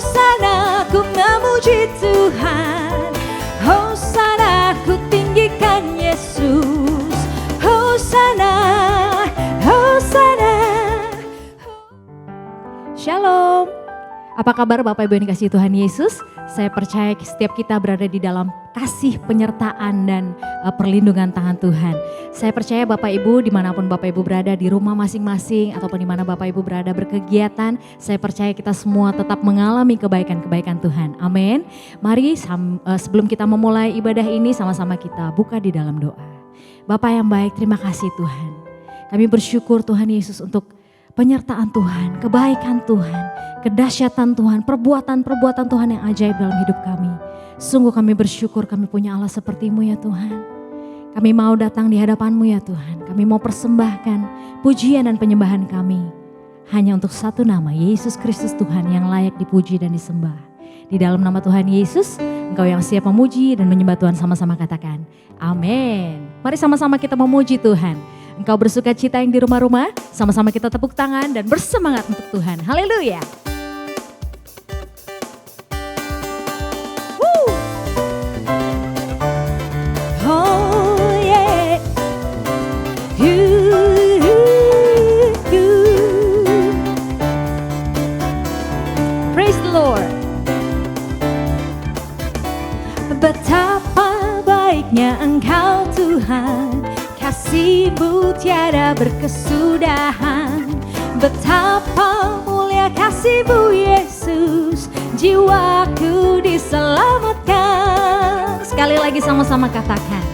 Hosana, ku memuji Tuhan. Hosana, ku tinggikan Yesus. Hosana, Hosana. Shalom. Apa kabar Bapak Ibu yang dikasihi Tuhan Yesus? Saya percaya setiap kita berada di dalam kasih penyertaan dan perlindungan tangan Tuhan. Saya percaya Bapak Ibu dimanapun Bapak Ibu berada, di rumah masing-masing ataupun dimana Bapak Ibu berada berkegiatan, saya percaya kita semua tetap mengalami kebaikan-kebaikan Tuhan. Amin. Mari sebelum kita memulai ibadah ini, sama-sama kita buka di dalam doa. Bapak yang baik, terima kasih Tuhan. Kami bersyukur Tuhan Yesus untuk penyertaan Tuhan, kebaikan Tuhan, kedahsyatan Tuhan, perbuatan-perbuatan Tuhan yang ajaib dalam hidup kami. Sungguh kami bersyukur kami punya Allah seperti-Mu ya Tuhan. Kami mau datang di hadapan-Mu ya Tuhan. Kami mau persembahkan pujian dan penyembahan kami hanya untuk satu nama, Yesus Kristus Tuhan yang layak dipuji dan disembah. Di dalam nama Tuhan Yesus, Engkau yang siap memuji dan menyembah Tuhan, sama-sama katakan amin. Mari sama-sama kita memuji Tuhan. Engkau bersuka cita yang di rumah-rumah, sama-sama kita tepuk tangan dan bersemangat untuk Tuhan. Haleluya. Oh yeah. Praise the Lord. Betapa baiknya Engkau Tuhan, kasih-Mu tiada berkesudahan. Betapa mulia kasih-Mu Yesus, jiwaku diselamatkan. Sekali lagi sama-sama katakan.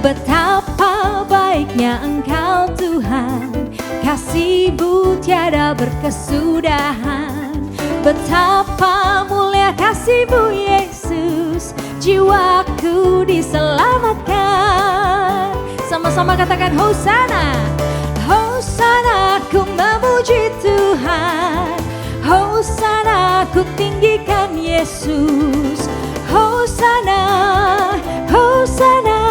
Betapa baiknya Engkau Tuhan, kasih-Mu tiada berkesudahan. Betapa mulia kasih-Mu Yesus, jiwaku diselamatkan. Sama-sama katakan Hosana. Hosana, ku memuji Tuhan. Hosana, ku tinggikan Yesus. Hosana, Hosana,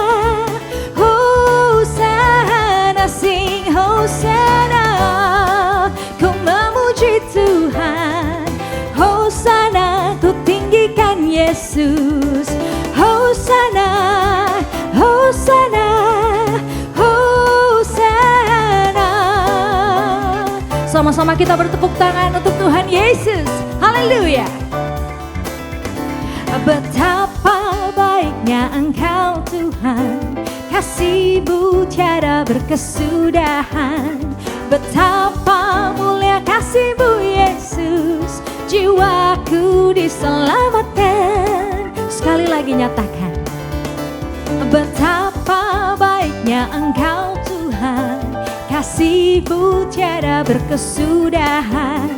Hosana, sing Hosana. Ku memuji Tuhan. Hosana, ku tinggikan Yesus. Hosana, Hosana, Hosana. Sama-sama kita bertepuk tangan untuk Tuhan Yesus. Haleluya. Betapa baiknya Engkau Tuhan, kasih-Mu tiada berkesudahan. Betapa mulia kasih-Mu Yesus, jiwaku diselamatkan. Sekali lagi nyatakan. Betapa baiknya Engkau Tuhan, kasih-Mu tiada berkesudahan.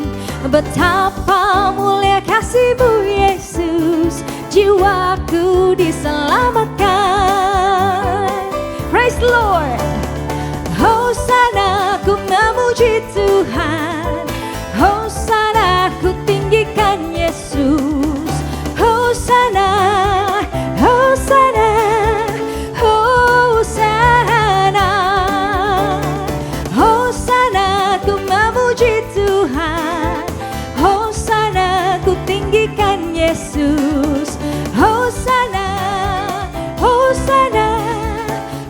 Betapa mulia kasih-Mu Yesus, jiwaku diselamatkan. Praise the Lord. Hosana, ku memuji Tuhan. Hosana, ku tinggikan Yesus. Hosana, Hosana, Hosana. Hosana, ku memuji Tuhan. Hosana, ku tinggikan Yesus. Hosana, Hosana,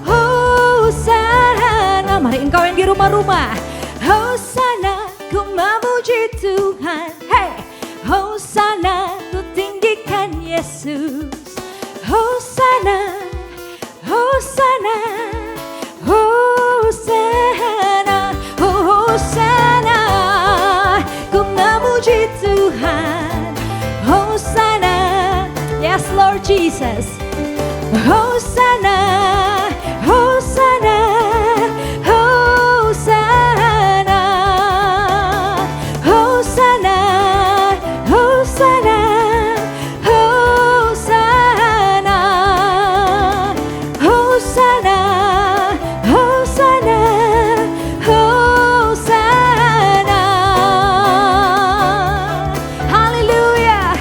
Hosana. Mari engkau yang di rumah-rumah. Hosana, ku memuji Tuhan. Hey, Hosana, ku tinggikan Yesus. Hosana, Hosana, Hosana, Hosana. Ku memuji Tuhan. Hosana, yes Lord Jesus. Hosana, Hosana, Hosana, Hosana, Hosana, Hosana, Hosana, Hosana, Hosana. Haleluya.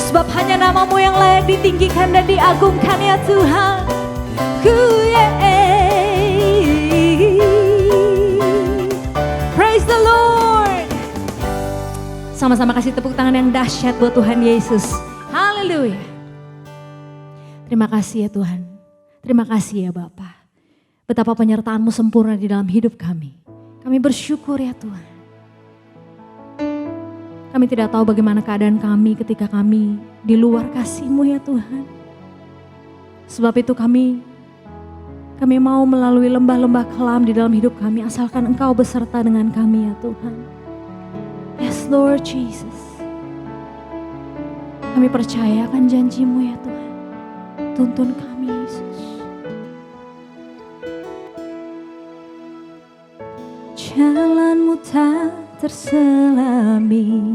Sebab hanya nama-Mu yang layak ditinggikan dan diagungkan ya Tuhan. Praise the Lord. sama-sama kasih tepuk tangan yang dahsyat buat Tuhan Yesus. Haleluya. Terima kasih ya Tuhan. Terima kasih ya Bapa. Betapa penyertaan-Mu sempurna di dalam hidup kami. Kami bersyukur ya Tuhan. Kami tidak tahu bagaimana keadaan kami ketika kami di luar kasih-Mu ya Tuhan. Sebab itu kami mau melalui lembah-lembah kelam di dalam hidup kami asalkan Engkau beserta dengan kami ya Tuhan. Yes Lord Jesus. Kami percaya akan janji-Mu ya Tuhan. Tuntun kami Yesus. Jalan-Mu tak terselami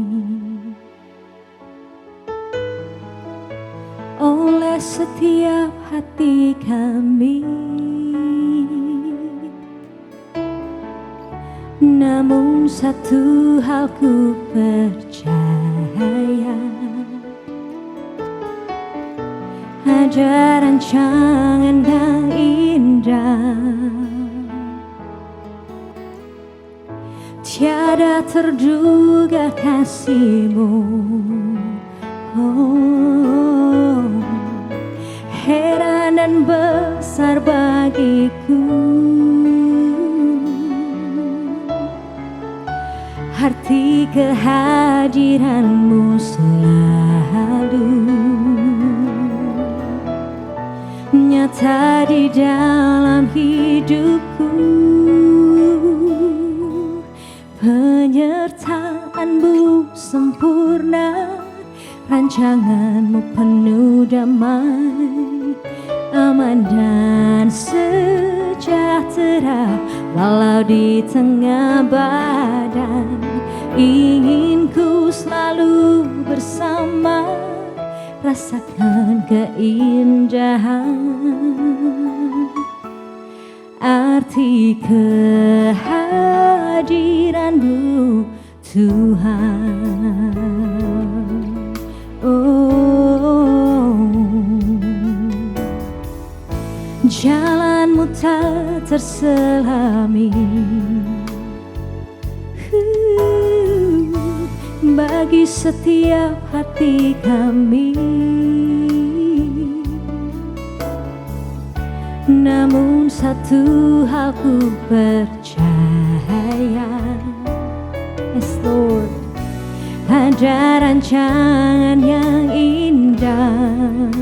oleh setiap hati kami. Namun satu hal ku percaya, ada rancangan yang indah, tiada terduga kasih-Mu. Oh, heran dan besar bagiku arti kehadiran-Mu selalu nyata di dalam hidupku. Penyertaan-Mu sempurna, rancangan-Mu penuh damai, aman dan sejahtera walau di tengah badai. Ingin ku selalu bersama, rasakan keindahan arti kehadiran-Mu Tuhan. Oh, jalan-Mu tak terselami bagi setiap hati kami. Namun satu hal ku percaya, yes Lord, ada rancangan yang indah,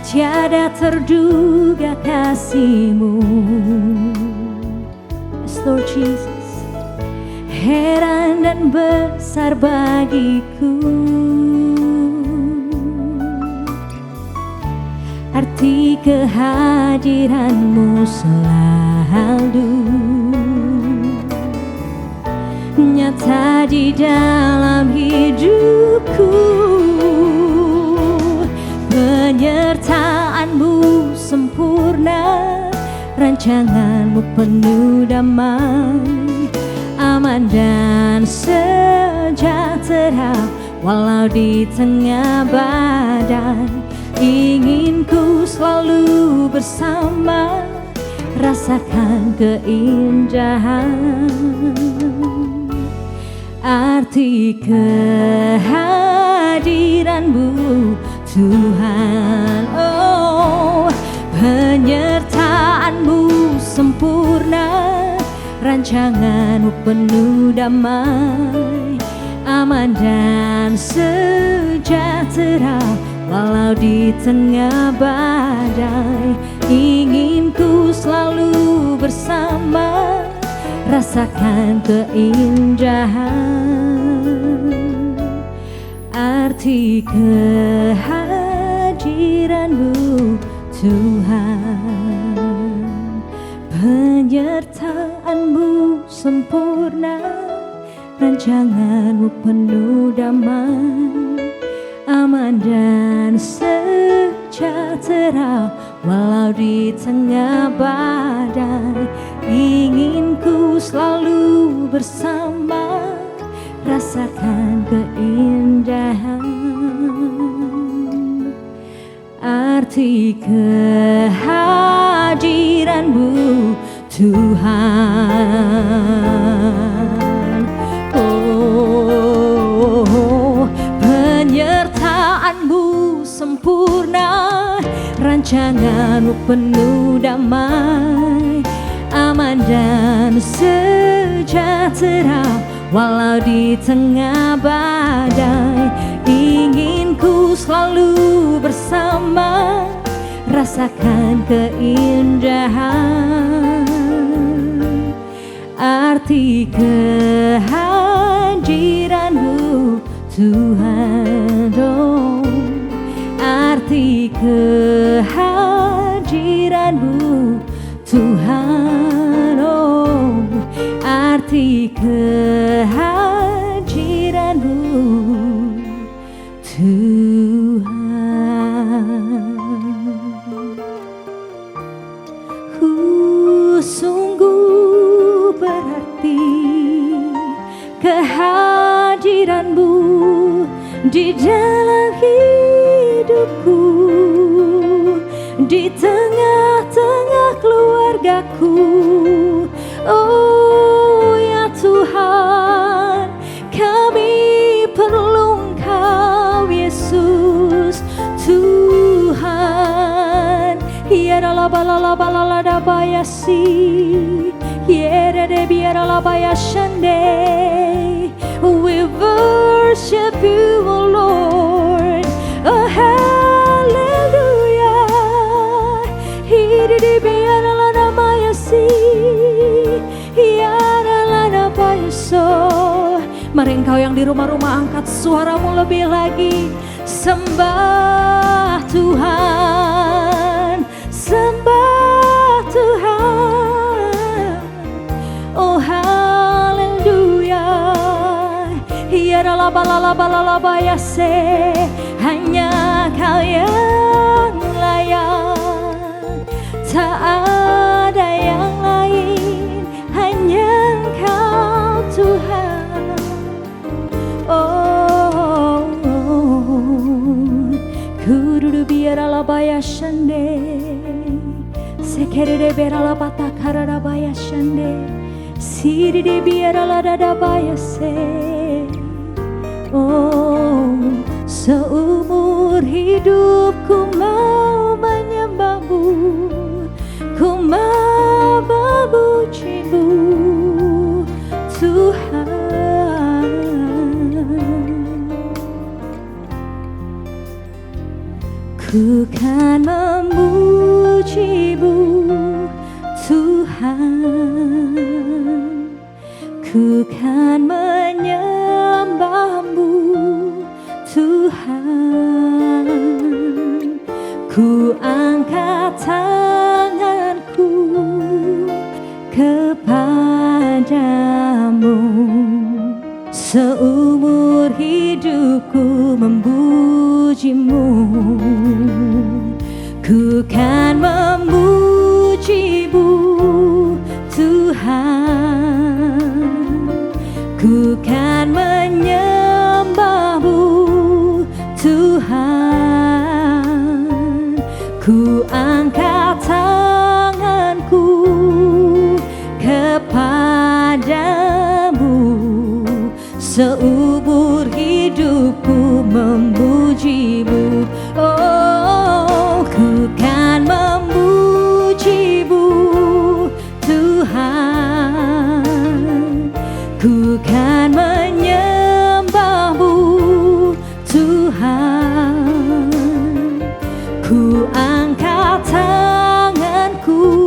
tiada terduga kasih-Mu. Yes Lord Jesus, heran dan besar bagiku arti kehadiran-Mu selalu nyata di dalam hidupku. Penyertaan-Mu sempurna, rancangan-Mu penuh damai, aman dan sejahtera walau di tengah badai. Ingin ku selalu bersama, rasakan keindahan arti kehadiran-Mu Tuhan. Oh, penyertaan-Mu sempurna, rancangan-Mu penuh damai, aman dan sejahtera walau di tengah badai. Ingin ku selalu bersama, rasakan keindahan arti kehadiran-Mu Tuhan. Penyertaan-Mu sempurna, rancangan-Mu penuh damai, aman dan sejahtera walau di tengah badai. Ingin ku selalu bersama, rasakan keindahan arti kehadiran-Mu Tuhan. rancanganmu penuh damai, aman dan sejahtera. Walau di tengah badai, ingin ku selalu bersama, rasakan keindahan. Arti kehadiranmu Tuhan, oh, arti kehadiranmu Tuhan, oh, arti kehadiranmu Tuhan. Sungguh berarti kehadiranmu di dalam hidupku, di tengah-tengah keluargaku. Oh ya Tuhan, kami perlu Engkau Yesus Tuhan. Yera balala balala da bayasi, yera de biara la bayashande. We worship you, O Lord. Oh hallelujah. Hiri de biara la da bayasi, yara la da bayaso. Mari engkau yang di rumah-rumah angkat suaramu lebih lagi, sembah Tuhan, sembah Tuhan. Oh haleluya. Ya la bayase, hanya Kau yang layak, tak ada yang lain, hanya Kau Tuhan. Oh, kudu biara la bayashande, sekere de biara la batakara la bayashande, siri de biara la dada bayase. Oh, seumur hidupku mau menyembahmu, ku mau memujimu Tuhan. Ku kan memujimu Tuhan, ku kan menyembahmu Tuhan. Ku angkat tanganku kepadamu, seumur hidupku memujimu. Ku kan memujimu Tuhan, ku kan menyembahmu Tuhan. Ku angkat tanganku kepadamu, seumur hidupku memujimu. Oh, ku kan memujimu Tuhan, ku kan menyembahmu Tuhan. Ku angkat tanganku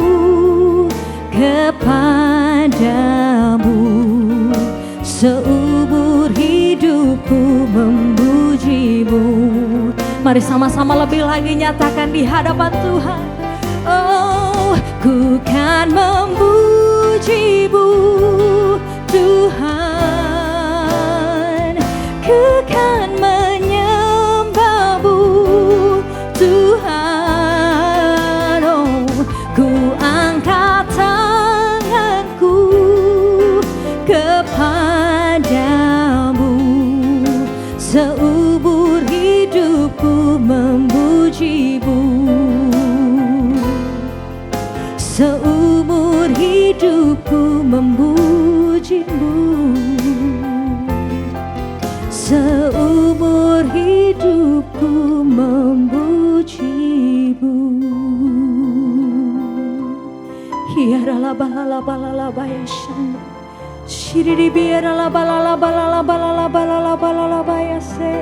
kepadamu, seumur hidupku memujimu. Mari sama-sama lebih lagi nyatakan di hadapan Tuhan. Oh, ku kan memujimu Tuhan, ku kan menyembahmu Tuhan. Oh, ku angkat tanganku kepadamu, seumur hidupku memujimu, seumur hidupku memujimu, seumur hidupku memujimu. biara la balala balala bayashan. Shiriri biara la balala balala balala balala balala bayase.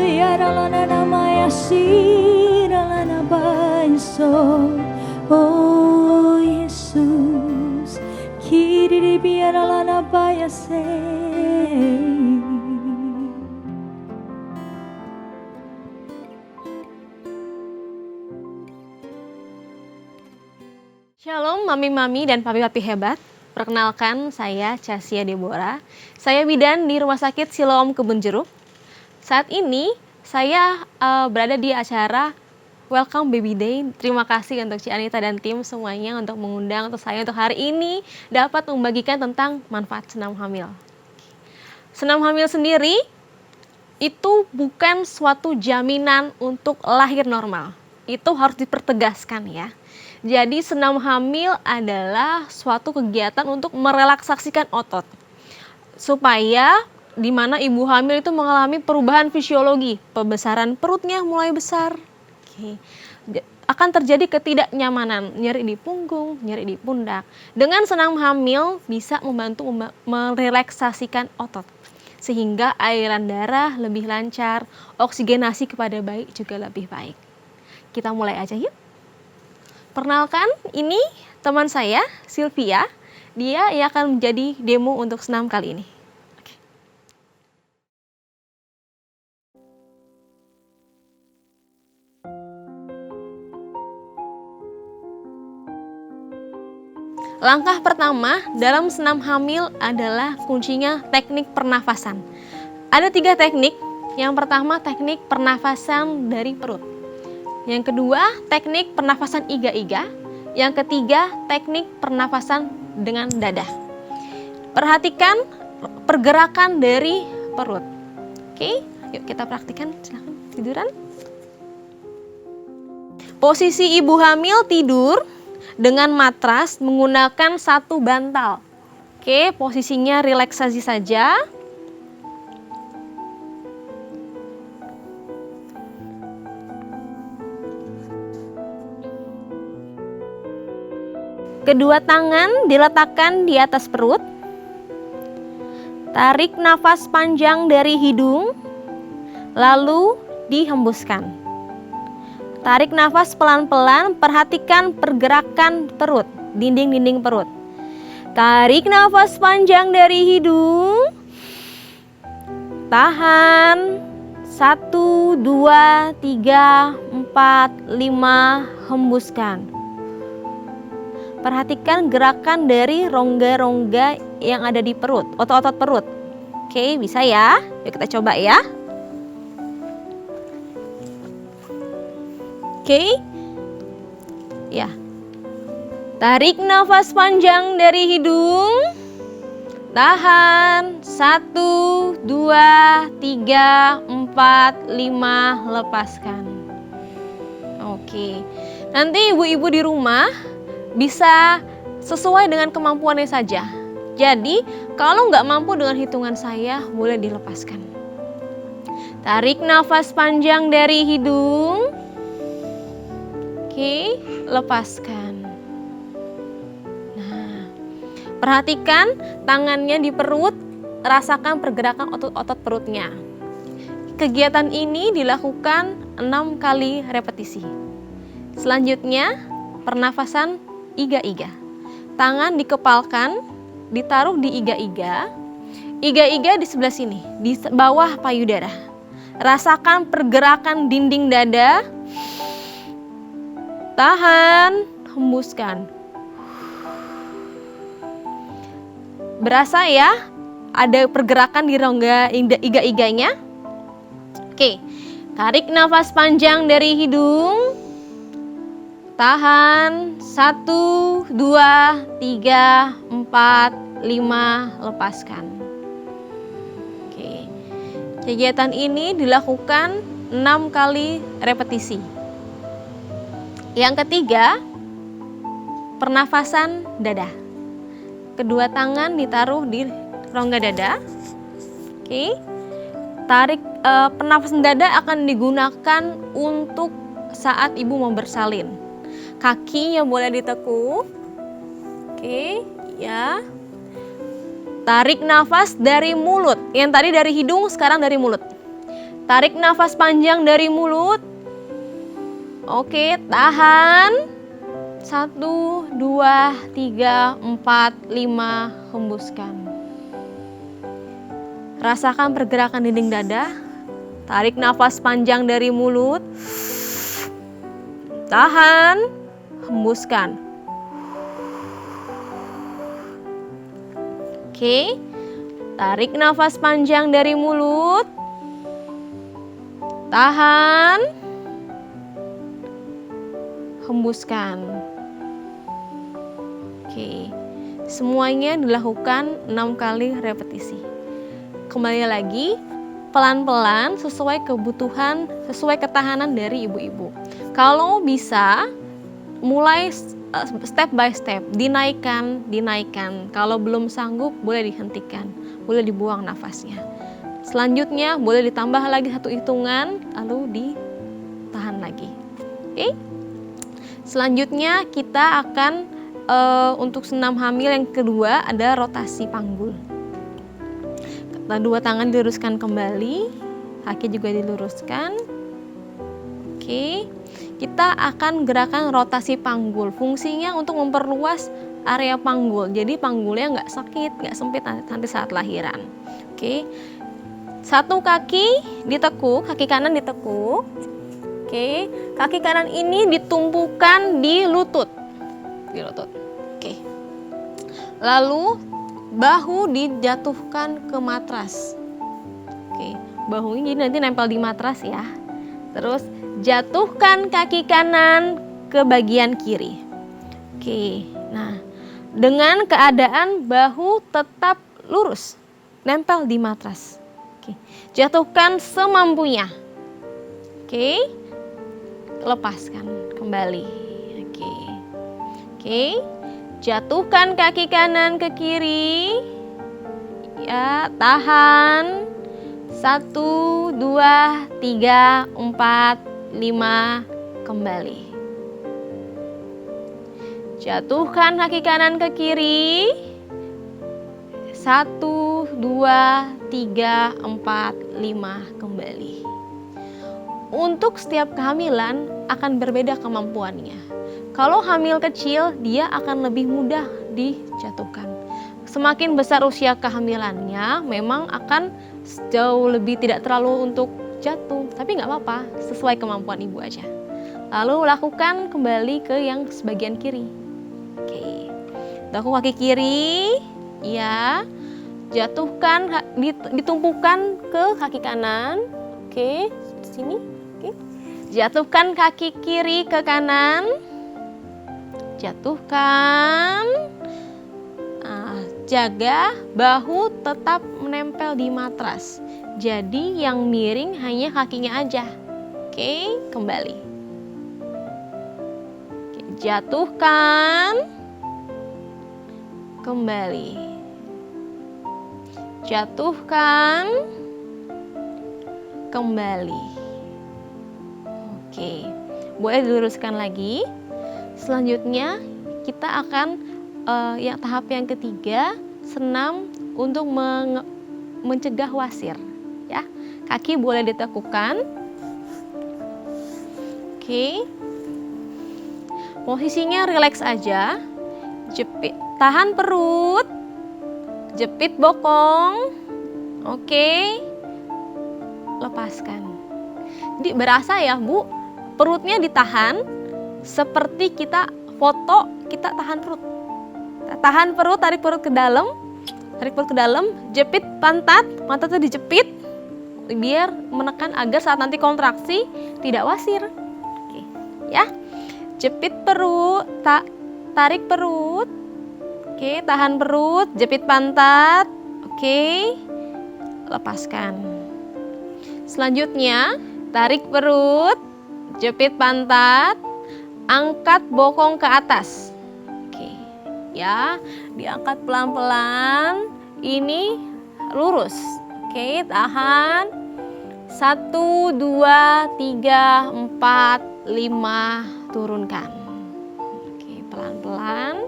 Yara la na maya sira la na bayanso. Oh Yesus, kiriri biara la na bayase. Shalom mami-mami dan papi-papi hebat. Perkenalkan, saya Casia Deborah. Saya bidan di Rumah Sakit Siloam Kebun Jeruk. Saat ini saya berada di acara Welcome Baby Day. Terima kasih untuk Ci Anita dan tim semuanya untuk mengundang untuk saya untuk hari ini dapat membagikan tentang manfaat senam hamil. Senam hamil sendiri itu bukan suatu jaminan untuk lahir normal. Itu harus dipertegaskan ya. Jadi senam hamil adalah suatu kegiatan untuk merelaksasikan otot. Supaya di mana ibu hamil itu mengalami perubahan fisiologi. Pembesaran perutnya mulai besar. Akan terjadi ketidaknyamanan, nyeri di punggung, nyeri di pundak. Dengan senam hamil bisa membantu merelaksasikan otot. Sehingga aliran darah lebih lancar, oksigenasi kepada bayi juga lebih baik. Kita mulai aja yuk. Perkenalkan, ini teman saya, Sylvia. Dia akan menjadi demo untuk senam kali ini. Langkah pertama dalam senam hamil adalah kuncinya teknik pernafasan. Ada 3 teknik. Yang pertama teknik pernafasan dari perut. Yang kedua, teknik pernafasan iga-iga. Yang ketiga, teknik pernafasan dengan dada. Perhatikan pergerakan dari perut. Oke, yuk kita praktikan. Silakan tiduran. Posisi ibu hamil tidur dengan matras menggunakan 1 bantal. Oke, posisinya relaksasi saja. Kedua tangan diletakkan di atas perut. Tarik nafas panjang dari hidung, lalu dihembuskan. Tarik nafas pelan-pelan, perhatikan pergerakan perut, dinding-dinding perut. Tarik nafas panjang dari hidung. Tahan. 1, 2, 3, 4, 5, hembuskan. Perhatikan gerakan dari rongga-rongga yang ada di perut, otot-otot perut. Oke, bisa ya? Yuk kita coba ya. Oke. Ya. Tarik nafas panjang dari hidung. Tahan. 1, 2, 3, 4, 5, lepaskan. Oke. Nanti ibu-ibu di rumah bisa sesuai dengan kemampuannya saja. Jadi kalau nggak mampu dengan hitungan saya, boleh dilepaskan. Tarik nafas panjang dari hidung. Oke, lepaskan. Nah, perhatikan tangannya di perut, rasakan pergerakan otot-otot perutnya. Kegiatan ini dilakukan 6 kali repetisi. Selanjutnya, pernafasan iga-iga. Tangan dikepalkan, ditaruh di iga-iga. Iga-iga di sebelah sini, di bawah payudara. Rasakan pergerakan dinding dada. Tahan, hembuskan. Berasa ya? Ada pergerakan di rongga iga-iganya? Oke, tarik nafas panjang dari hidung. Tahan. 1, 2, 3, 4, 5, lepaskan. Oke. Kegiatan ini dilakukan 6 kali repetisi. Yang ketiga, pernafasan dada. Kedua tangan ditaruh di rongga dada. Oke. Tarik pernafasan dada akan digunakan untuk saat ibu mau bersalin. Kakinya boleh ditekuk. Oke, ya. Tarik nafas dari mulut. Yang tadi dari hidung, sekarang dari mulut. Tarik nafas panjang dari mulut. Oke, tahan. 1, 2, 3, 4, 5, hembuskan. Rasakan pergerakan dinding dada. Tarik nafas panjang dari mulut. Tahan, hembuskan. Oke, tarik nafas panjang dari mulut. Tahan, hembuskan. Oke, semuanya dilakukan 6 kali repetisi. Kembali lagi, pelan-pelan sesuai kebutuhan, sesuai ketahanan dari ibu-ibu. Kalau bisa, mulai step by step, dinaikkan. Kalau belum sanggup, boleh dihentikan, boleh dibuang nafasnya. Selanjutnya, boleh ditambah lagi 1 hitungan, lalu ditahan lagi. Oke. Selanjutnya kita akan untuk senam hamil yang kedua ada rotasi panggul. Kedua tangan diluruskan kembali, kaki juga diluruskan. Oke, kita akan gerakan rotasi panggul. Fungsinya untuk memperluas area panggul. Jadi panggulnya nggak sakit, nggak sempit nanti saat lahiran. Oke, 1 kaki ditekuk, kaki kanan ditekuk. Oke, kaki kanan ini ditumpukan di lutut. Oke. Lalu bahu dijatuhkan ke matras. Oke, bahu ini nanti nempel di matras ya. Terus jatuhkan kaki kanan ke bagian kiri. Oke. Nah, dengan keadaan bahu tetap lurus, nempel di matras. Oke. Jatuhkan semampunya. Oke. Lepaskan kembali. Oke, jatuhkan kaki kanan ke kiri. Ya, tahan. 1, 2, 3, 4, 5, kembali. Jatuhkan kaki kanan ke kiri. 1, 2, 3, 4, 5, kembali. Untuk setiap kehamilan akan berbeda kemampuannya. Kalau hamil kecil, dia akan lebih mudah dijatuhkan. Semakin besar usia kehamilannya, memang akan jauh lebih tidak terlalu untuk jatuh. Tapi nggak apa-apa, sesuai kemampuan ibu aja. Lalu lakukan kembali ke yang sebagian kiri. Oke, lakukan kaki kiri, ya. Jatuhkan, ditumpukan ke kaki kanan. Oke, sini. Oke. Jatuhkan kaki kiri ke kanan. Jatuhkan. Nah, jaga bahu tetap menempel di matras. Jadi yang miring hanya kakinya aja. Oke, kembali. Oke, jatuhkan. Kembali. Jatuhkan. Kembali. Oke, boleh diluruskan lagi. Selanjutnya kita akan tahap yang ketiga, senam untuk mencegah wasir. Ya, kaki boleh ditekukkan. Oke, posisinya rileks aja. Jepit, tahan perut, jepit bokong. Oke, lepaskan. Jadi berasa ya Bu, perutnya ditahan. Seperti kita foto, kita tahan perut. Tahan perut, tarik perut ke dalam. Tarik perut ke dalam, jepit pantatnya dijepit. Biar menekan agar saat nanti kontraksi tidak wasir. Oke, ya. Jepit perut, tarik perut. Oke, tahan perut, jepit pantat. Oke, lepaskan. Selanjutnya, tarik perut, jepit pantat. Angkat bokong ke atas. Oke, ya, diangkat pelan-pelan. Ini lurus. Oke, tahan. 1, 2, 3, 4, 5, turunkan. Pelan-pelan.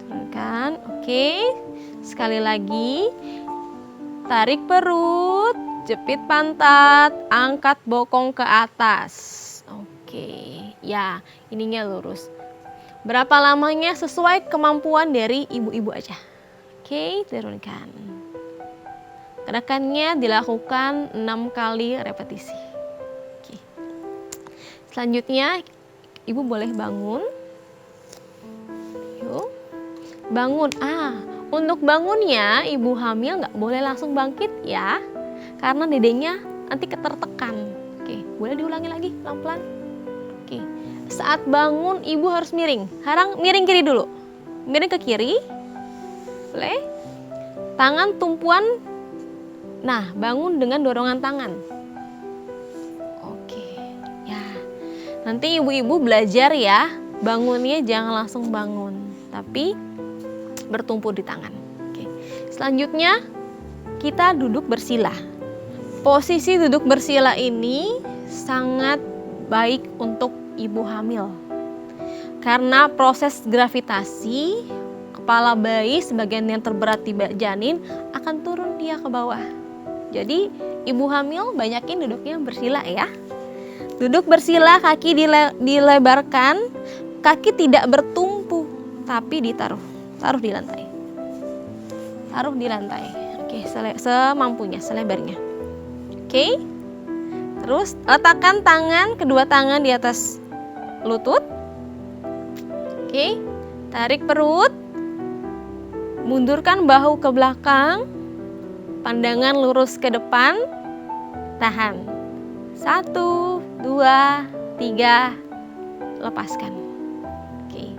Turunkan. Oke. Sekali lagi. Tarik perut, jepit pantat, angkat bokong ke atas. Oke. Ya, ininya lurus. Berapa lamanya sesuai kemampuan dari ibu-ibu aja. Oke, turunkan. Gerakannya dilakukan 6 kali repetisi. Oke. Selanjutnya, ibu boleh bangun. Yuk, bangun. Untuk bangunnya, ibu hamil nggak boleh langsung bangkit ya, karena dedenya nanti ketertekan. Oke, boleh diulangi lagi pelan-pelan. Oke, saat bangun ibu harus miring. Sekarang miring kiri dulu. Miring ke kiri. Boleh. Tangan tumpuan. Nah, bangun dengan dorongan tangan. Oke, ya. Nanti ibu-ibu belajar ya, bangunnya jangan langsung bangun, tapi bertumpu di tangan. Oke. Selanjutnya kita duduk bersila. Posisi duduk bersila ini sangat baik untuk ibu hamil. Karena proses gravitasi kepala bayi sebagian yang terberat di janin akan turun dia ke bawah. Jadi ibu hamil banyakin duduknya bersila ya. Duduk bersila, kaki dilebarkan, kaki tidak bertumpu tapi taruh di lantai. Taruh di lantai. Oke, semampunya, selebarnya. Oke. Terus letakkan kedua tangan di atas lutut. Oke. Tarik perut. Mundurkan bahu ke belakang. Pandangan lurus ke depan. Tahan. 1, 2, 3. Lepaskan. Oke.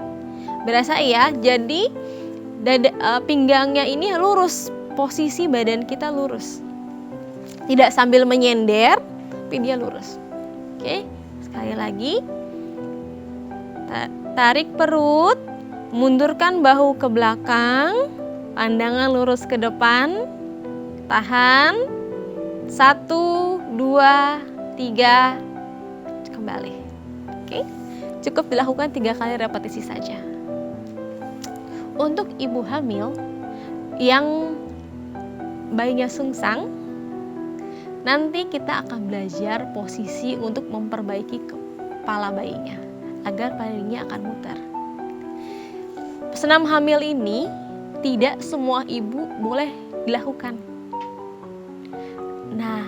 Berasa ya, jadi pinggangnya ini lurus, posisi badan kita lurus. Tidak sambil menyender, tapi dia lurus. Oke, sekali lagi. Tarik perut, mundurkan bahu ke belakang, pandangan lurus ke depan. Tahan. 1, 2, 3. Kembali. Oke. Cukup dilakukan 3 kali repetisi saja. Untuk ibu hamil yang bayinya sungsang, nanti kita akan belajar posisi untuk memperbaiki kepala bayinya agar bayinya akan muter. Senam hamil ini tidak semua ibu boleh dilakukan. Nah,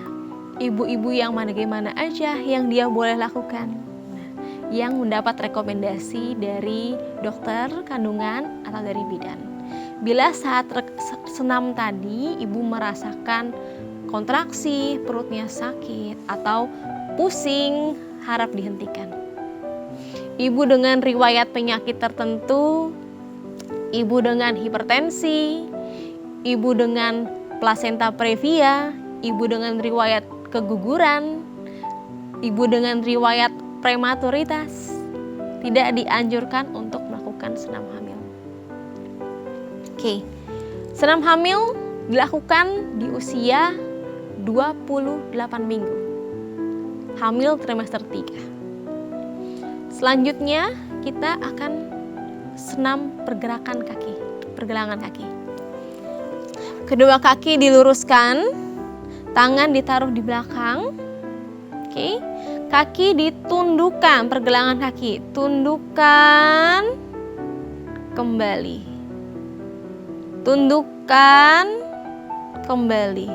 ibu-ibu yang mana aja yang dia boleh lakukan, yang mendapat rekomendasi dari dokter kandungan atau dari bidan. Bila saat senam tadi ibu merasakan kontraksi, perutnya sakit atau pusing, harap dihentikan. Ibu dengan riwayat penyakit tertentu, ibu dengan hipertensi, ibu dengan plasenta previa, ibu dengan riwayat keguguran, ibu dengan riwayat prematuritas, tidak dianjurkan untuk melakukan senam hamil. Oke, senam hamil dilakukan di usia 28 minggu, hamil trimester 3. Selanjutnya kita akan senam pergelangan kaki. Kedua kaki diluruskan, tangan ditaruh di belakang. Oke. Kaki ditundukkan, pergelangan kaki. Tundukkan, kembali. Tundukkan, kembali.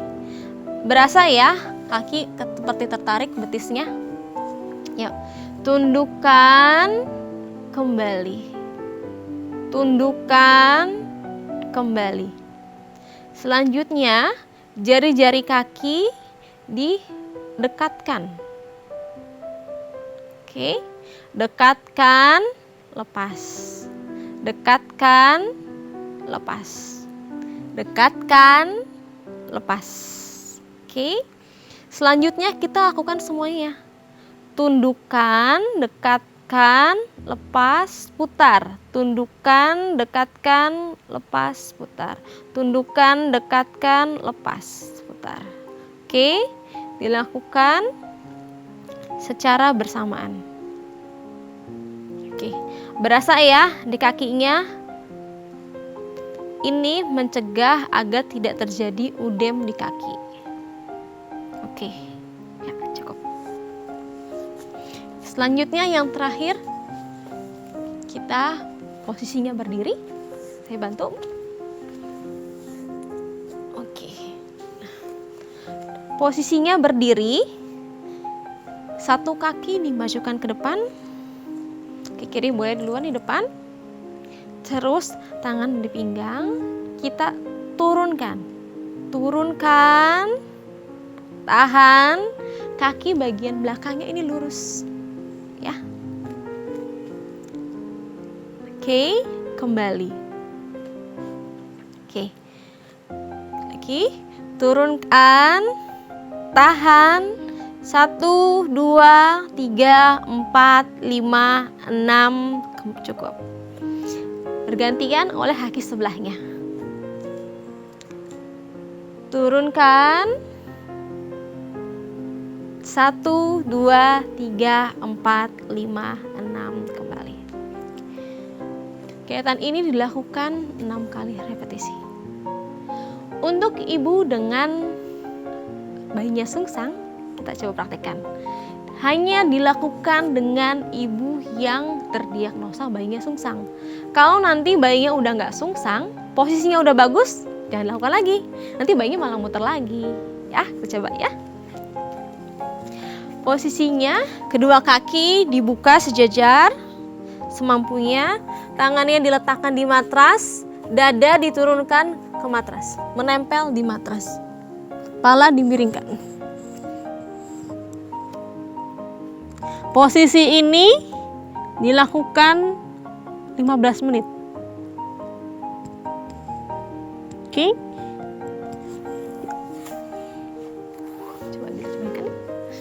Berasa ya, kaki seperti tertarik betisnya. Yuk, tundukkan, kembali. Tundukkan, kembali. Selanjutnya, jari-jari kaki didekatkan. Oke, dekatkan, lepas. Dekatkan, lepas. Dekatkan, lepas. Oke. Selanjutnya kita lakukan semuanya. Tundukkan, dekatkan, lepas, putar. Tundukkan, dekatkan, lepas, putar. Tundukkan, dekatkan, lepas, putar. Oke, dilakukan secara bersamaan. Oke, Berasa ya di kakinya? Ini mencegah agar tidak terjadi udem di kaki. Oke, ya cukup. Selanjutnya yang terakhir, kita posisinya berdiri. Saya bantu. Oke. Posisinya berdiri, satu kaki dimajukan ke depan, ke kiri boleh duluan di depan. Terus tangan di pinggang, kita turunkan, tahan, kaki bagian belakangnya ini lurus, ya. Oke, kembali. Oke, lagi, turunkan, tahan, 1, 2, 3, 4, 5, 6, cukup. Bergantian oleh kaki sebelahnya. Turunkan. 1, 2, 3, 4, 5, 6, kembali. Kegiatan ini dilakukan 6 kali repetisi. Untuk ibu dengan bayinya sungsang, kita coba praktekkan. Hanya dilakukan dengan ibu yang terdiagnosa bayinya sungsang. Kalau nanti bayinya udah nggak sungsang, posisinya udah bagus, jangan lakukan lagi. Nanti bayinya malah muter lagi. Ya, kita coba ya. Posisinya, kedua kaki dibuka sejajar, semampunya. Tangannya diletakkan di matras, dada diturunkan ke matras, menempel di matras. Kepala dimiringkan. Posisi ini dilakukan 15 menit. Oke. Coba dicobakan.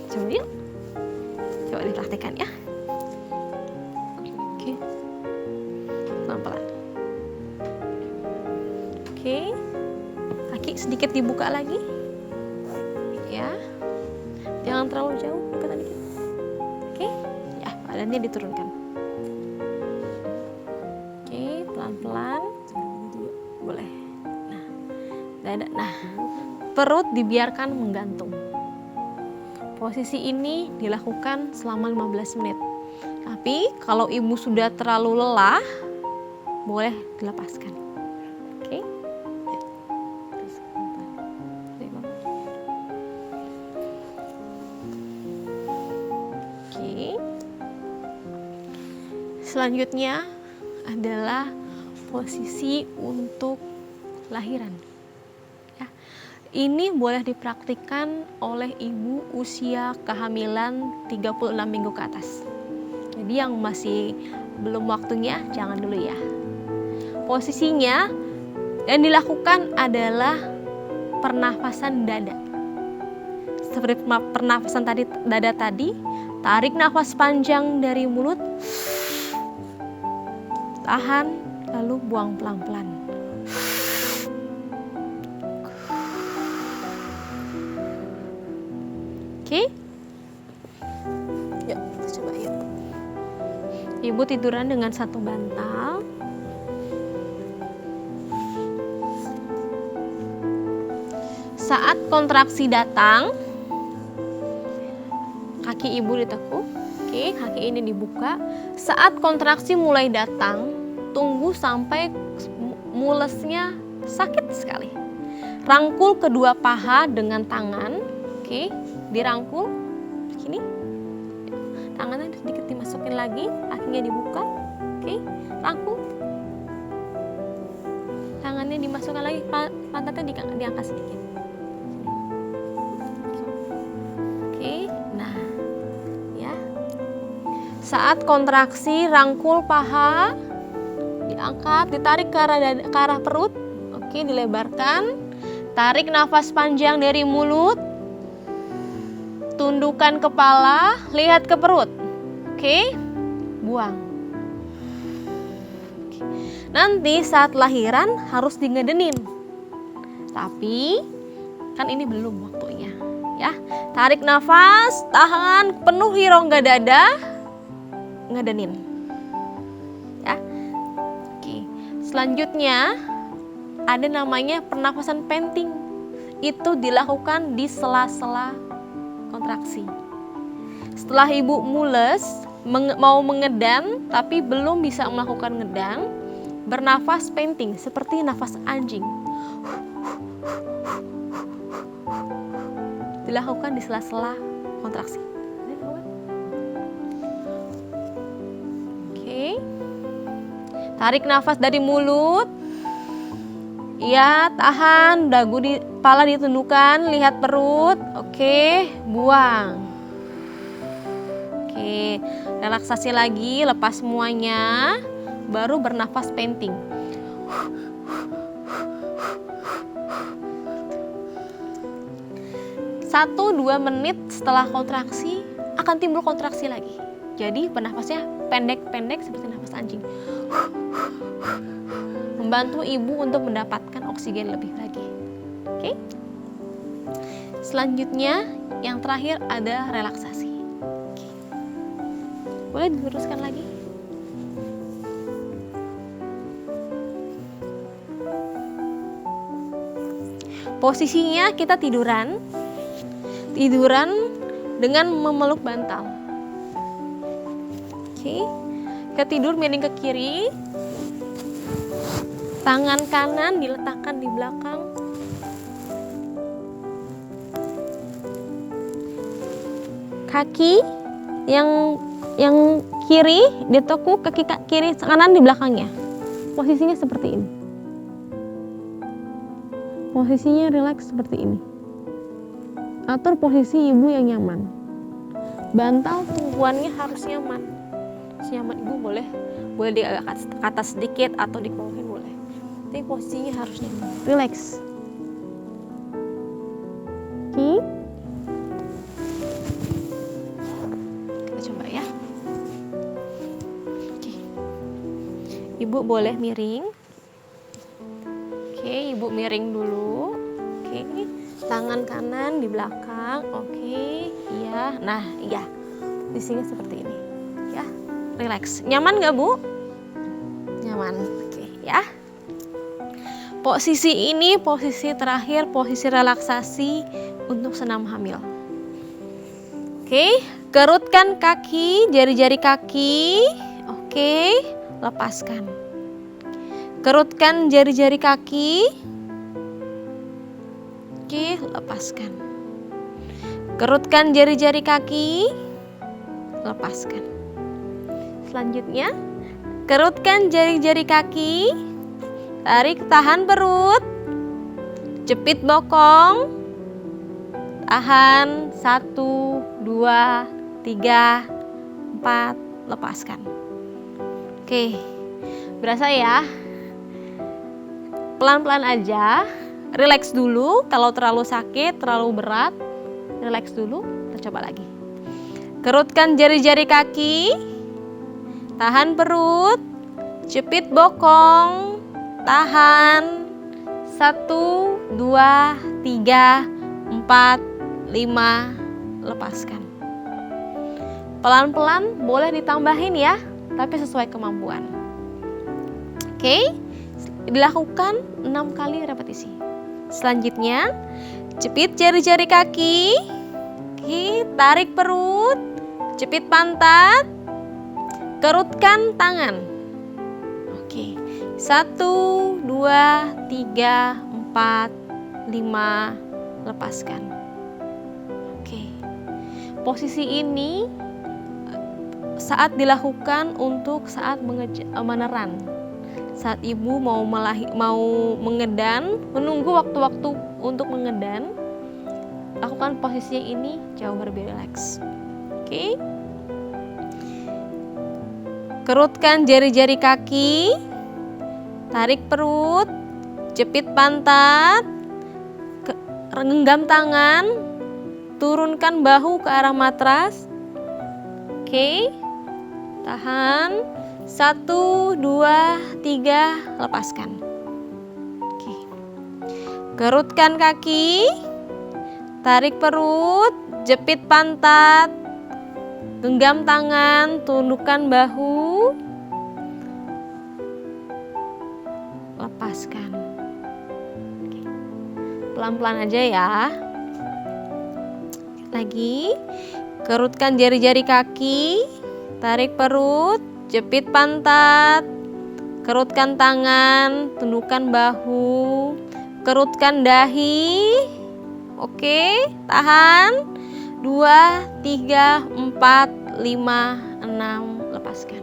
Coba yuk. Coba dipraktikkan ya. Oke. Pelan-pelan. Oke. Kaki sedikit dibuka lagi. Ya. Jangan terlalu jauh, ikutan dikit. Oke, ya badannya diturunkan. Oke, pelan-pelan. Boleh. Nah, dada. Nah, perut dibiarkan menggantung. Posisi ini dilakukan selama 15 menit. Tapi kalau ibu sudah terlalu lelah, boleh dilepaskan. Oke. Ya. Terus, selanjutnya adalah posisi untuk lahiran. Ya. Ini boleh dipraktikkan oleh ibu usia kehamilan 36 minggu ke atas. Jadi yang masih belum waktunya jangan dulu ya. Posisinya yang dilakukan adalah pernafasan dada. Seperti pernafasan dada tadi, tarik nafas panjang dari mulut, tahan, lalu buang pelan-pelan. Oke? Yuk, kita coba yuk. Ibu tiduran dengan satu bantal. Saat kontraksi datang, kaki ibu ditekuk. Oke, kaki ini dibuka. Saat kontraksi mulai datang, tunggu sampai mulesnya sakit sekali. Rangkul kedua paha dengan tangan. Oke, dirangkul. Begini. Tangannya sedikit dimasukin lagi, kakinya dibuka. Oke, rangkul. Tangannya dimasukkan lagi, pantatnya diangkat sedikit. Oke, nah, ya. Saat kontraksi, rangkul paha, diangkat, ditarik ke arah perut. Oke, dilebarkan. Tarik nafas panjang dari mulut. Tundukkan kepala, lihat ke perut. Oke, buang. Oke. Nanti saat lahiran harus dingedenin. Tapi kan ini belum waktunya, ya. Tarik nafas, tahan, penuhi rongga dada, ngedenin. Selanjutnya ada namanya pernafasan panting. Itu dilakukan di sela-sela kontraksi. Setelah ibu mules, mau mengedam tapi belum bisa melakukan ngedam, bernafas panting seperti nafas anjing. Dilakukan di sela-sela kontraksi. Oke. Tarik nafas dari mulut. Ya, tahan, kepala ditundukkan, lihat perut. Oke, buang. Oke, relaksasi lagi, lepas semuanya, baru bernafas panting. 1-2 menit setelah kontraksi akan timbul kontraksi lagi. Jadi bernafasnya pendek-pendek seperti nafas anjing. Membantu ibu untuk mendapatkan oksigen lebih lagi. Oke. Selanjutnya yang terakhir ada relaksasi. Oke. Boleh diluruskan lagi? Posisinya kita tiduran dengan memeluk bantal. Oke. Kita tidur miring ke kiri. Tangan kanan diletakkan di belakang. Kaki yang kiri ditekuk, kaki kiri kanan di belakangnya. Posisinya seperti ini. Posisinya rileks seperti ini. Atur posisi ibu yang nyaman. Bantal tumpuannya harus nyaman. Senyaman ibu boleh di atas sedikit atau di bawahin boleh. Tapi posisinya harus nyaman, relax. Oke. Kita coba ya. Oke. Ibu boleh miring. Oke, ibu miring dulu. Oke. Tangan kanan di belakang. Oke. Iya. Nah, iya. Posisinya seperti ini. Ya. Relax. Nyaman nggak, Bu? Nyaman. Oke, ya. Posisi ini posisi terakhir, posisi relaksasi untuk senam hamil. Oke, kerutkan kaki, jari-jari kaki. Oke, lepaskan. Kerutkan jari-jari kaki. Oke, lepaskan. Kerutkan jari-jari kaki. Lepaskan. Selanjutnya, kerutkan jari-jari kaki. Tarik, tahan perut, jepit bokong, tahan, 1, 2, 3, 4, lepaskan. Oke, berasa ya? Pelan-pelan aja, relax dulu. Kalau terlalu sakit, terlalu berat, relax dulu, kita coba lagi. Kerutkan jari-jari kaki, tahan perut, jepit bokong, tahan, 1, 2, 3, 4, 5, lepaskan. Pelan-pelan boleh ditambahin ya, tapi sesuai kemampuan. Oke, dilakukan 6 kali repetisi. Selanjutnya, jepit jari-jari kaki. Oke, tarik perut, jepit pantat, kerutkan tangan. Oke. 1, 2, 3, 4, 5, lepaskan. Oke. Posisi ini saat dilakukan untuk saat meneran. Saat ibu mau mengedan, menunggu waktu-waktu untuk mengedan, lakukan posisinya ini jauh lebih rileks. Oke. Kerutkan jari-jari kaki. Tarik perut, jepit pantat, genggam tangan, turunkan bahu ke arah matras. Oke, tahan, 1, 2, 3, lepaskan. Oke. Kerutkan kaki, tarik perut, jepit pantat, genggam tangan, tundukkan bahu. lepaskan. Oke. Pelan-pelan aja ya. Lagi, kerutkan jari-jari kaki, tarik perut, jepit pantat, kerutkan tangan, tundukkan bahu, kerutkan dahi. Oke, tahan. 2, 3, 4, 5, 6, lepaskan.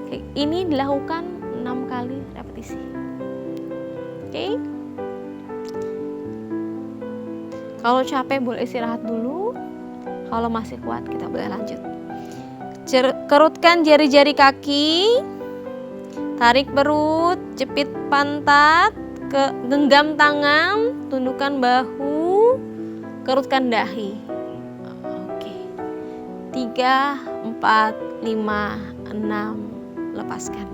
Oke, ini dilakukan 6 kali repetisi. Oke. Kalau capek boleh istirahat dulu. Kalau masih kuat kita boleh lanjut. Kerutkan jari-jari kaki, tarik perut, jepit pantat, genggam tangan, tundukkan bahu, kerutkan dahi. Oke. 3, 4, 5, 6, lepaskan.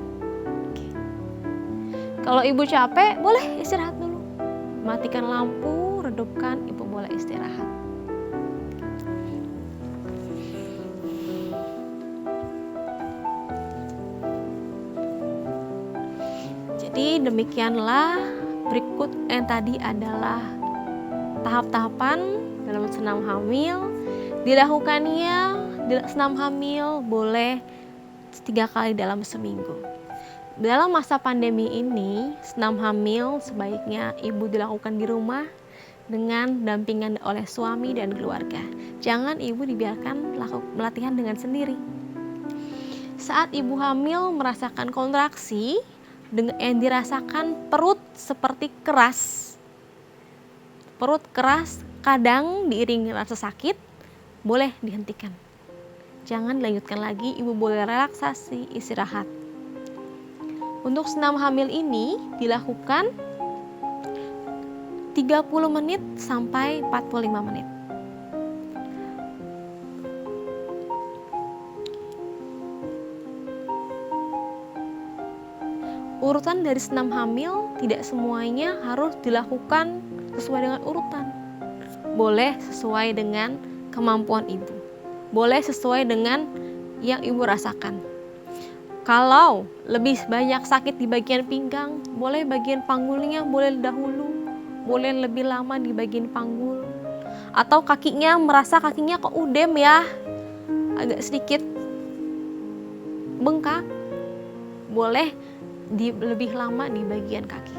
Oke. Kalau ibu capek boleh istirahat dulu. Matikan lampu, redupkan, ibu boleh istirahat. Jadi demikianlah berikut yang tadi adalah tahap-tahapan dalam senam hamil. Dilakukannya senam hamil boleh 3 kali dalam seminggu. Dalam masa pandemi ini, senam hamil sebaiknya ibu dilakukan di rumah dengan dampingan oleh suami dan keluarga. Jangan ibu dibiarkan melatihan dengan sendiri. Saat ibu hamil merasakan kontraksi, yang dirasakan perut seperti keras. Perut keras kadang diiringi rasa sakit, boleh dihentikan. Jangan dilanjutkan lagi, ibu boleh relaksasi, istirahat. Untuk senam hamil ini dilakukan 30 menit sampai 45 menit. Urutan dari senam hamil tidak semuanya harus dilakukan sesuai dengan urutan. Boleh sesuai dengan kemampuan ibu. Boleh sesuai dengan yang ibu rasakan. Kalau lebih banyak sakit di bagian pinggang, boleh bagian panggulnya boleh dahulu, boleh lebih lama di bagian panggul. Atau merasa kakinya kok udem ya, agak sedikit bengkak, boleh lebih lama di bagian kaki.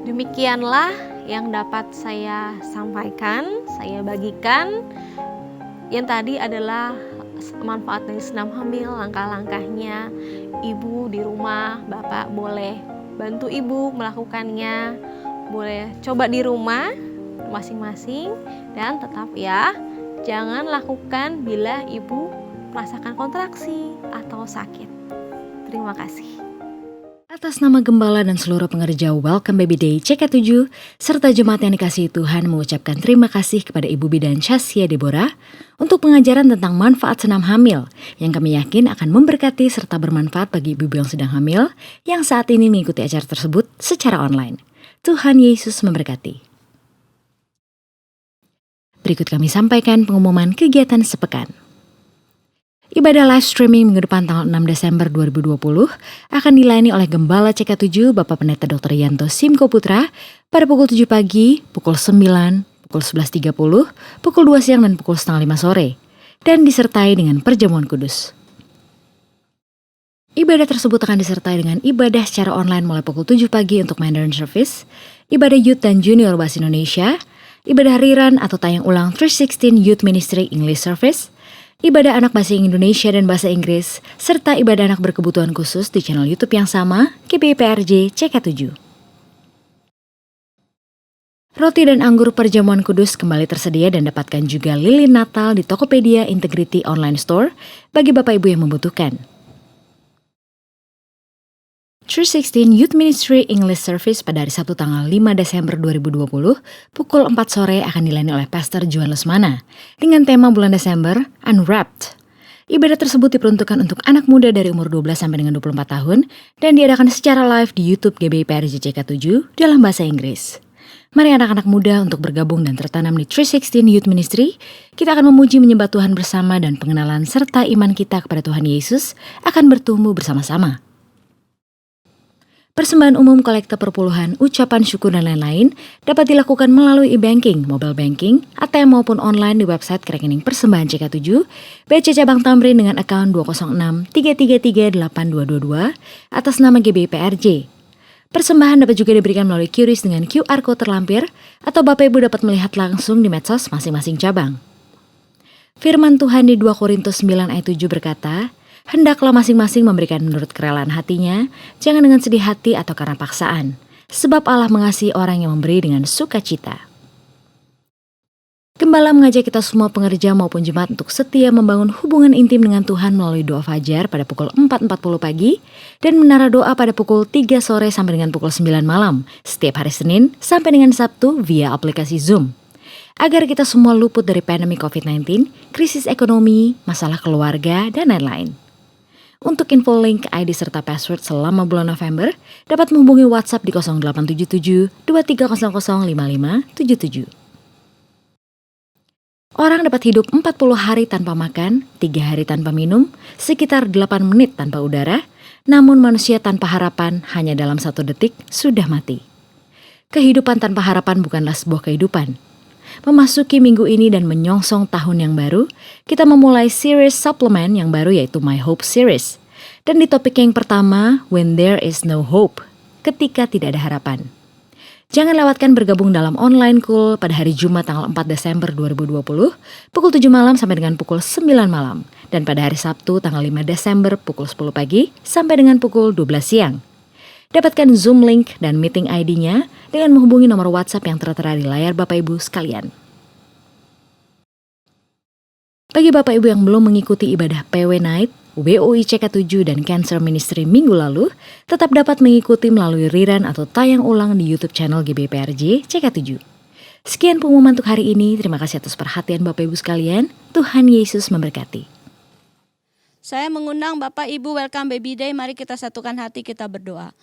Demikianlah yang dapat saya sampaikan, saya bagikan. Yang tadi adalah manfaat dari senam hamil, langkah-langkahnya. Ibu di rumah, bapak boleh bantu ibu melakukannya. Boleh coba di rumah masing-masing, dan tetap ya, jangan lakukan bila ibu merasakan kontraksi atau sakit. Terima kasih. Atas nama Gembala dan seluruh pengerja Welcome Baby Day CK7 serta jemaat yang dikasihi Tuhan mengucapkan terima kasih kepada Ibu Bidan Chassia Deborah untuk pengajaran tentang manfaat senam hamil yang kami yakin akan memberkati serta bermanfaat bagi ibu-ibu yang sedang hamil yang saat ini mengikuti acara tersebut secara online. Tuhan Yesus memberkati. Berikut kami sampaikan pengumuman kegiatan sepekan. Ibadah live streaming minggu depan tanggal 6 Desember 2020 akan dilayani oleh Gembala CK7 Bapak Pendeta Dr. Yanto Simko Putra pada pukul 7 pagi, pukul 9, pukul 11.30, pukul 2 siang dan pukul setengah 5 sore, dan disertai dengan perjamuan kudus. Ibadah tersebut akan disertai dengan ibadah secara online mulai pukul 7 pagi untuk Mandarin Service, ibadah Youth dan Junior Bahasa Indonesia, ibadah rerun atau tayang ulang 316 Youth Ministry English Service, ibadah anak bahasa Indonesia dan bahasa Inggris, serta ibadah anak berkebutuhan khusus di channel YouTube yang sama, GBI-PRJ CK7. Roti dan anggur perjamuan kudus kembali tersedia dan dapatkan juga lilin Natal di Tokopedia Integrity Online Store bagi Bapak Ibu yang membutuhkan. 316 Youth Ministry English Service pada hari Sabtu tanggal 5 Desember 2020 pukul 4 sore akan dilayani oleh Pastor Juan Lesmana dengan tema bulan Desember Unwrapped. Ibadah tersebut diperuntukkan untuk anak muda dari umur 12 sampai dengan 24 tahun dan diadakan secara live di YouTube GBI PRJ CK7 dalam bahasa Inggris. Mari anak-anak muda untuk bergabung dan tertanam di 316 Youth Ministry. Kita akan memuji menyembah Tuhan bersama dan pengenalan serta iman kita kepada Tuhan Yesus akan bertumbuh bersama-sama. Persembahan umum, kolekte perpuluhan, ucapan syukur dan lain-lain dapat dilakukan melalui e-banking, mobile banking, ATM maupun online di website rekening persembahan CK7, BC Cabang Tamrin dengan akun 206-333-8222 atas nama GBPRJ. Persembahan dapat juga diberikan melalui QRIS dengan QR Code terlampir atau Bapak Ibu dapat melihat langsung di medsos masing-masing cabang. Firman Tuhan di 2 Korintus 9 ayat 7 berkata, hendaklah masing-masing memberikan menurut kerelaan hatinya, jangan dengan sedih hati atau karena paksaan, sebab Allah mengasihi orang yang memberi dengan sukacita. Gembala mengajak kita semua pengerja maupun jemaat untuk setia membangun hubungan intim dengan Tuhan melalui doa fajar pada pukul 4.40 pagi dan menara doa pada pukul 3 sore sampai dengan pukul 9 malam, setiap hari Senin sampai dengan Sabtu via aplikasi Zoom. Agar kita semua luput dari pandemi COVID-19, krisis ekonomi, masalah keluarga, dan lain-lain. Untuk info link, ID serta password selama bulan November, dapat menghubungi WhatsApp di 0877 2300 5577. Orang dapat hidup 40 hari tanpa makan, 3 hari tanpa minum, sekitar 8 menit tanpa udara, namun manusia tanpa harapan hanya dalam 1 detik sudah mati. Kehidupan tanpa harapan bukanlah sebuah kehidupan. Memasuki minggu ini dan menyongsong tahun yang baru, kita memulai series suplemen yang baru yaitu My Hope Series. Dan di topik yang pertama, When There Is No Hope, ketika tidak ada harapan. Jangan lewatkan bergabung dalam online call pada hari Jumat tanggal 4 Desember 2020, pukul 7 malam sampai dengan pukul 9 malam. Dan pada hari Sabtu tanggal 5 Desember pukul 10 pagi sampai dengan pukul 12 siang. Dapatkan Zoom link dan meeting ID-nya dengan menghubungi nomor WhatsApp yang tertera di layar Bapak Ibu sekalian. Bagi Bapak Ibu yang belum mengikuti ibadah PW Night, WOI CK7 dan Cancer Ministry minggu lalu, tetap dapat mengikuti melalui rerun atau tayang ulang di YouTube channel GBPRJ CK7. Sekian pengumuman untuk hari ini, terima kasih atas perhatian Bapak Ibu sekalian, Tuhan Yesus memberkati. Saya mengundang Bapak Ibu welcome baby day, mari kita satukan hati kita berdoa.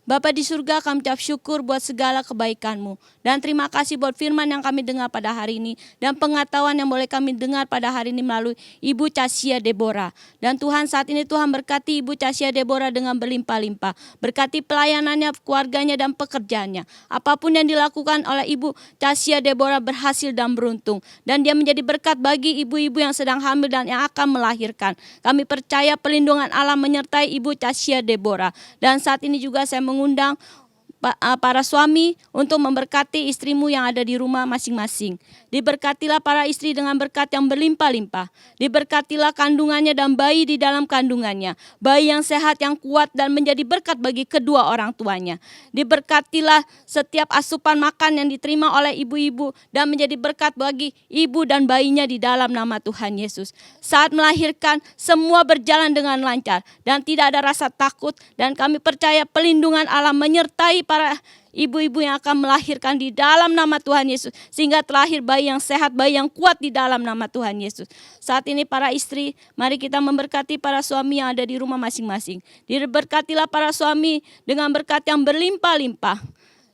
Bapa di surga, kami ucap syukur buat segala kebaikan-Mu. Dan terima kasih buat firman yang kami dengar pada hari ini. Dan pengetahuan yang boleh kami dengar pada hari ini melalui Ibu Casia Deborah. Dan Tuhan saat ini Tuhan berkati Ibu Casia Deborah dengan berlimpah-limpah. Berkati pelayanannya, keluarganya dan pekerjaannya. Apapun yang dilakukan oleh Ibu Casia Deborah berhasil dan beruntung. Dan dia menjadi berkat bagi ibu-ibu yang sedang hamil dan yang akan melahirkan. Kami percaya perlindungan Allah menyertai Ibu Casia Deborah. Dan saat ini juga saya mengundang para suami untuk memberkati istrimu yang ada di rumah masing-masing. Diberkatilah para istri dengan berkat yang berlimpah-limpah. Diberkatilah kandungannya dan bayi di dalam kandungannya. Bayi yang sehat, yang kuat dan menjadi berkat bagi kedua orang tuanya. Diberkatilah setiap asupan makan yang diterima oleh ibu-ibu dan menjadi berkat bagi ibu dan bayinya di dalam nama Tuhan Yesus. Saat melahirkan, semua berjalan dengan lancar dan tidak ada rasa takut, dan kami percaya pelindungan Allah menyertai para ibu-ibu yang akan melahirkan di dalam nama Tuhan Yesus, sehingga terlahir bayi yang sehat, bayi yang kuat di dalam nama Tuhan Yesus. Saat ini para istri, mari kita memberkati para suami yang ada di rumah masing-masing. Diberkatilah para suami dengan berkat yang berlimpah-limpah.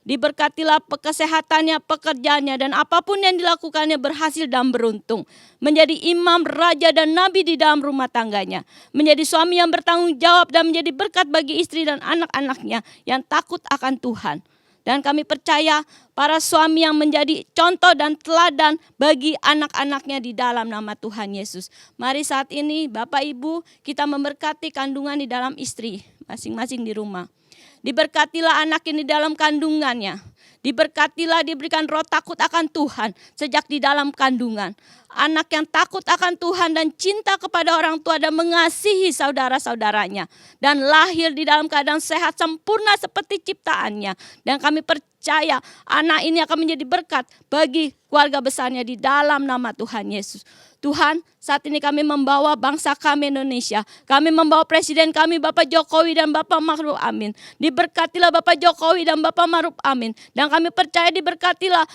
Diberkatilah kesehatannya, pekerjaannya, dan apapun yang dilakukannya berhasil dan beruntung. Menjadi imam, raja, dan nabi di dalam rumah tangganya. Menjadi suami yang bertanggung jawab dan menjadi berkat bagi istri dan anak-anaknya yang takut akan Tuhan. Dan kami percaya para suami yang menjadi contoh dan teladan bagi anak-anaknya di dalam nama Tuhan Yesus. Mari saat ini Bapak Ibu kita memberkati kandungan di dalam istri masing-masing di rumah. Diberkatilah anak ini dalam kandungannya. Diberkatilah, diberikan roh takut akan Tuhan sejak di dalam kandungan. Anak yang takut akan Tuhan dan cinta kepada orang tua dan mengasihi saudara-saudaranya. Dan lahir di dalam keadaan sehat sempurna seperti ciptaannya. Dan kami percaya anak ini akan menjadi berkat bagi keluarga besarnya di dalam nama Tuhan Yesus. Tuhan, saat ini kami membawa bangsa kami Indonesia. Kami membawa Presiden kami Bapak Jokowi dan Bapak Ma'ruf Amin. Diberkatilah Bapak Jokowi dan Bapak Ma'ruf Amin. Dan kami percaya diberkatilah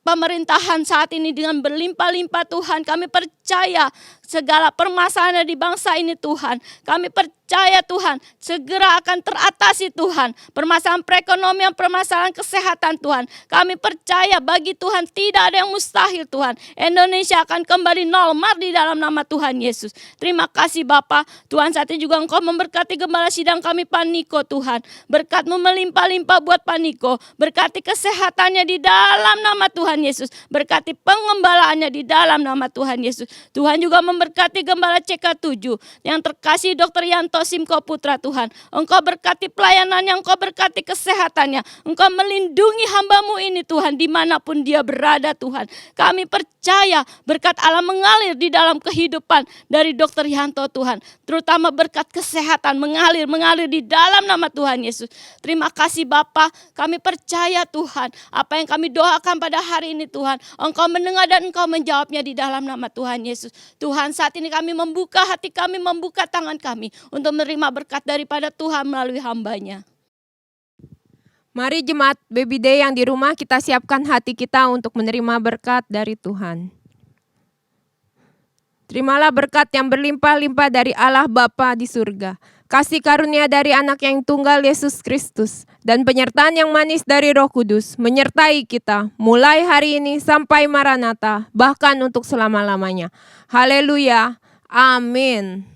pemerintahan saat ini dengan berlimpah-limpah Tuhan. Kami percaya segala permasalahan di bangsa ini Tuhan. Kami percaya Tuhan, segera akan teratasi Tuhan. Permasalahan perekonomian, permasalahan kesehatan Tuhan. Kami percaya bagi Tuhan tidak ada yang mustahil Tuhan. Indonesia akan kembali normal di dalam nama Tuhan Yesus. Terima kasih Bapa. Tuhan, saat ini juga Engkau memberkati gembala sidang kami Pak Niko Tuhan. Berkat-Mu melimpah-limpah buat Pak Niko. Berkati kesehatannya di dalam nama Tuhan Yesus. Berkati pengembalaannya di dalam nama Tuhan Yesus. Tuhan juga memberkati gembala CK7 yang terkasih Dr. Yanto Simko Putra Tuhan. Engkau berkati pelayanannya, Engkau berkati kesehatannya. Engkau melindungi hamba-Mu ini Tuhan dimanapun dia berada Tuhan. Kami percaya berkat Allah mengalir di dalam kehidupan dari Dr. Yanto Tuhan. Terutama berkat kesehatan mengalir di dalam nama Tuhan Yesus. Terima kasih Bapa, kami percaya Tuhan. Apa yang kami doakan pada hari ini Tuhan, Engkau mendengar dan Engkau menjawabnya di dalam nama Tuhan Yesus. Tuhan, saat ini kami membuka hati kami, membuka tangan kami untuk menerima berkat daripada Tuhan melalui hamba-Nya. Mari jemaat Baby Day yang di rumah, kita siapkan hati kita untuk menerima berkat dari Tuhan. Terimalah berkat yang berlimpah-limpah dari Allah Bapa di surga, kasih karunia dari anak yang tunggal Yesus Kristus, dan penyertaan yang manis dari Roh Kudus menyertai kita mulai hari ini sampai Maranatha, bahkan untuk selama-lamanya. Haleluya. Amin.